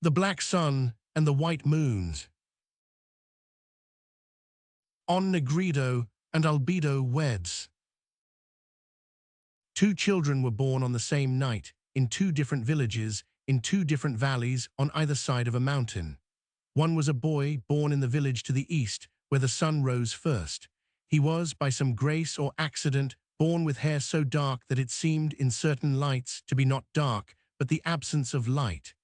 The black sun and the white moons. On Nigredo and Albedo weds. Two children were born on the same night, in two different villages, in two different valleys on either side of a mountain. One was a boy born in the village to the east, where the sun rose first. He was, by some grace or accident, born with hair so dark that it seemed in certain lights to be not dark, but the absence of light.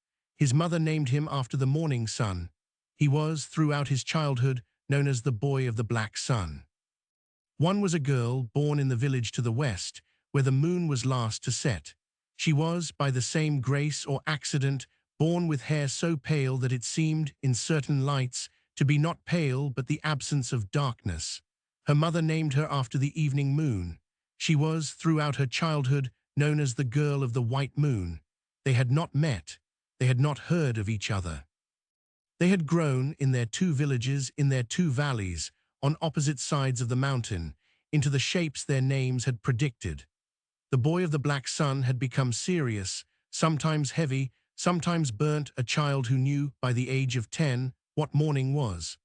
His mother named him after the morning sun. He was, throughout his childhood, known as the boy of the black sun. One was a girl born in the village to the west, where the moon was last to set. She was, by the same grace or accident, born with hair so pale that it seemed, in certain lights, to be not pale but the absence of darkness. Her mother named her after the evening moon. She was, throughout her childhood, known as the girl of the white moon. They had not met. They had not heard of each other. They had grown in their two villages, in their two valleys, on opposite sides of the mountain, into the shapes their names had predicted. The boy of the black sun had become serious, sometimes heavy, sometimes burnt, a child who knew, by the age of 10, what morning was.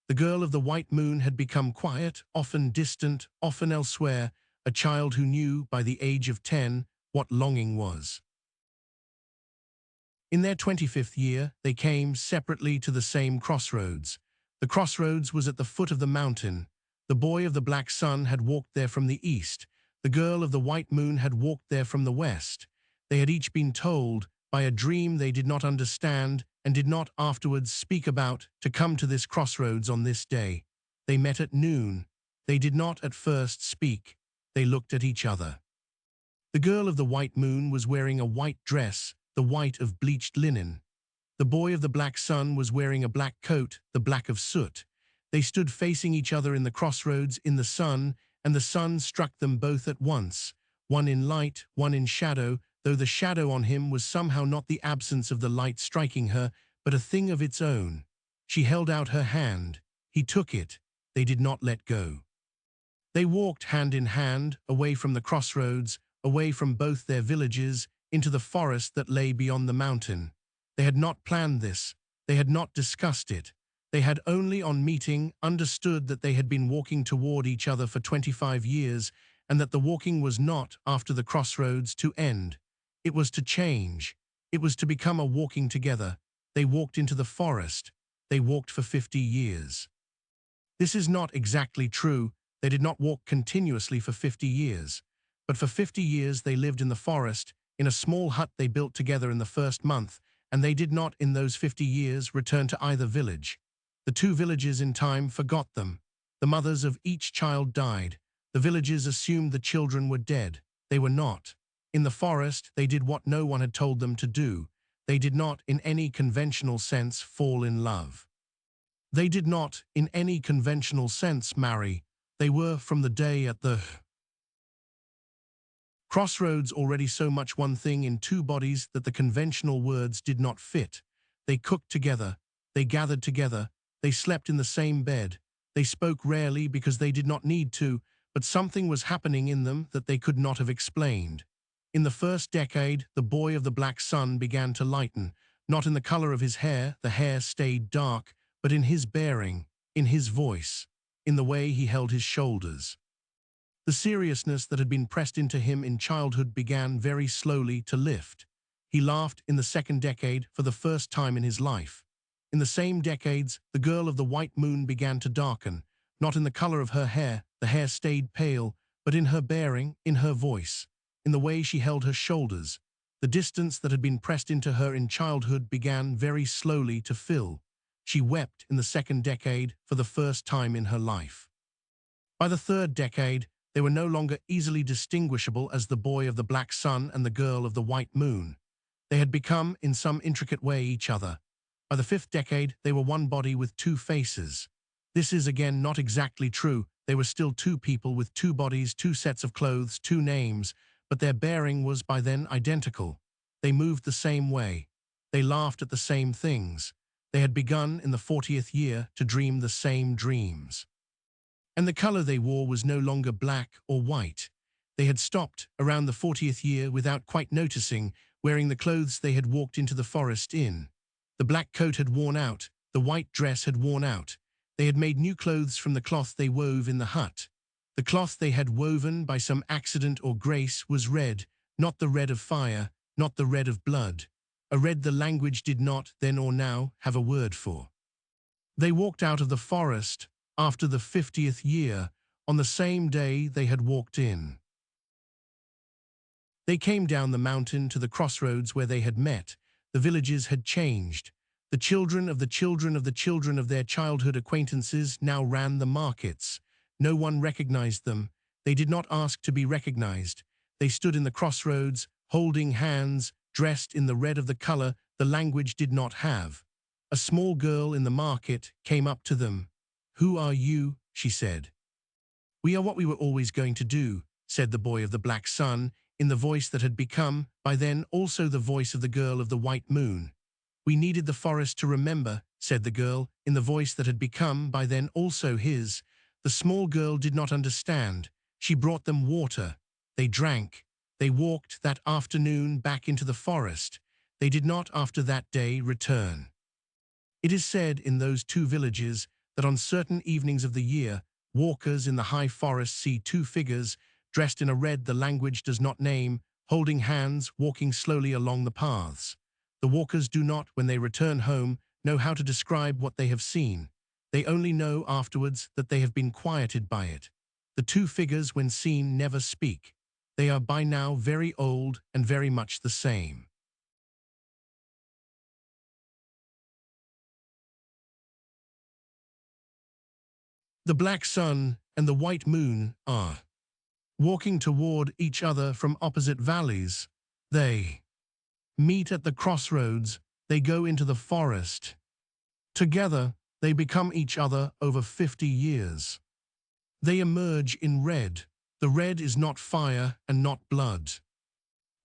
The girl of the white moon had become quiet, often distant, often elsewhere, a child who knew, by the age of 10, what longing was. In their 25th year, they came separately to the same crossroads. The crossroads was at the foot of the mountain. The boy of the black sun had walked there from the east. The girl of the white moon had walked there from the west. They had each been told, by a dream they did not understand and did not afterwards speak about, to come to this crossroads on this day. They met at noon. They did not at first speak. They looked at each other. The girl of the white moon was wearing a white dress, the white of bleached linen. The boy of the black sun was wearing a black coat, the black of soot. They stood facing each other in the crossroads in the sun, and the sun struck them both at once, one in light, one in shadow, though the shadow on him was somehow not the absence of the light striking her, but a thing of its own. She held out her hand. He took it. They did not let go. They walked hand in hand, away from the crossroads, away from both their villages, into the forest that lay beyond the mountain. They had not planned this. They had not discussed it. They had only on meeting understood that they had been walking toward each other for 25 years, and that the walking was not, after the crossroads, to end. It was to change. It was to become a walking together. They walked into the forest. They walked for 50 years. This is not exactly true. They did not walk continuously for 50 years. But for 50 years they lived in the forest, in a small hut they built together in the first month, and they did not in those 50 years return to either village. The two villages in time forgot them. The mothers of each child died. The villages assumed the children were dead. They were not. In the forest, they did what no one had told them to do. They did not, in any conventional sense, fall in love. They did not, in any conventional sense, marry. They were, from the day at the crossroads, already so much one thing in two bodies that the conventional words did not fit. They cooked together. They gathered together. They slept in the same bed. They spoke rarely because they did not need to, but something was happening in them that they could not have explained. In the first decade, the boy of the black sun began to lighten, not in the color of his hair, the hair stayed dark, but in his bearing, in his voice, in the way he held his shoulders. The seriousness that had been pressed into him in childhood began very slowly to lift. He laughed in the second decade for the first time in his life. In the same decades, the girl of the white moon began to darken, not in the color of her hair, the hair stayed pale, but in her bearing, in her voice, in the way she held her shoulders. The distance that had been pressed into her in childhood began very slowly to fill. She wept in the second decade for the first time in her life. By the third decade, they were no longer easily distinguishable as the boy of the black sun and the girl of the white moon. They had become, in some intricate way, each other. By the fifth decade, they were one body with two faces. This is again not exactly true. They were still two people with two bodies, two sets of clothes, two names, but their bearing was by then identical. They moved the same way. They laughed at the same things. They had begun in the 40th year to dream the same dreams. And the color they wore was no longer black or white. They had stopped around the 40th year without quite noticing, wearing the clothes they had walked into the forest in. The black coat had worn out, the white dress had worn out. They had made new clothes from the cloth they wove in the hut. The cloth they had woven by some accident or grace was red, not the red of fire, not the red of blood, a red the language did not, then or now, have a word for. They walked out of the forest after the 50th year, on the same day they had walked in. They came down the mountain to the crossroads where they had met. The villages had changed. The children of the children of the children of their childhood acquaintances now ran the markets. No one recognized them. They did not ask to be recognized. They stood in the crossroads, holding hands, dressed in the red of the color the language did not have. A small girl in the market came up to them. "Who are you?" she said. "We are what we were always going to do," said the boy of the black sun, in the voice that had become, by then, also the voice of the girl of the white moon. "We needed the forest to remember," said the girl, in the voice that had become, by then, also his. The small girl did not understand. She brought them water. They drank. They walked that afternoon back into the forest. They did not, after that day, return. It is said in those two villages that on certain evenings of the year, walkers in the high forest see two figures, dressed in a red the language does not name, holding hands, walking slowly along the paths. The walkers do not, when they return home, know how to describe what they have seen. They only know afterwards that they have been quieted by it. The two figures, when seen, never speak. They are by now very old and very much the same. The black sun and the white moon are walking toward each other from opposite valleys. They meet at the crossroads. They go into the forest. Together, they become each other over 50 years. They emerge in red. The red is not fire and not blood.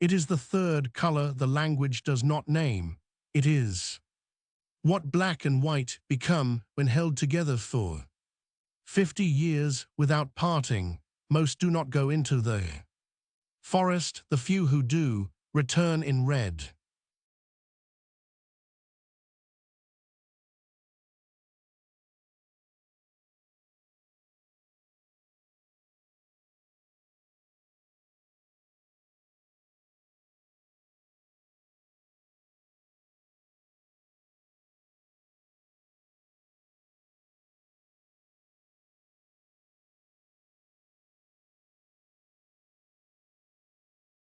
It is the third color the language does not name. It is what black and white become when held together for 50 years without parting. Most do not go into the forest. The few who do return in red.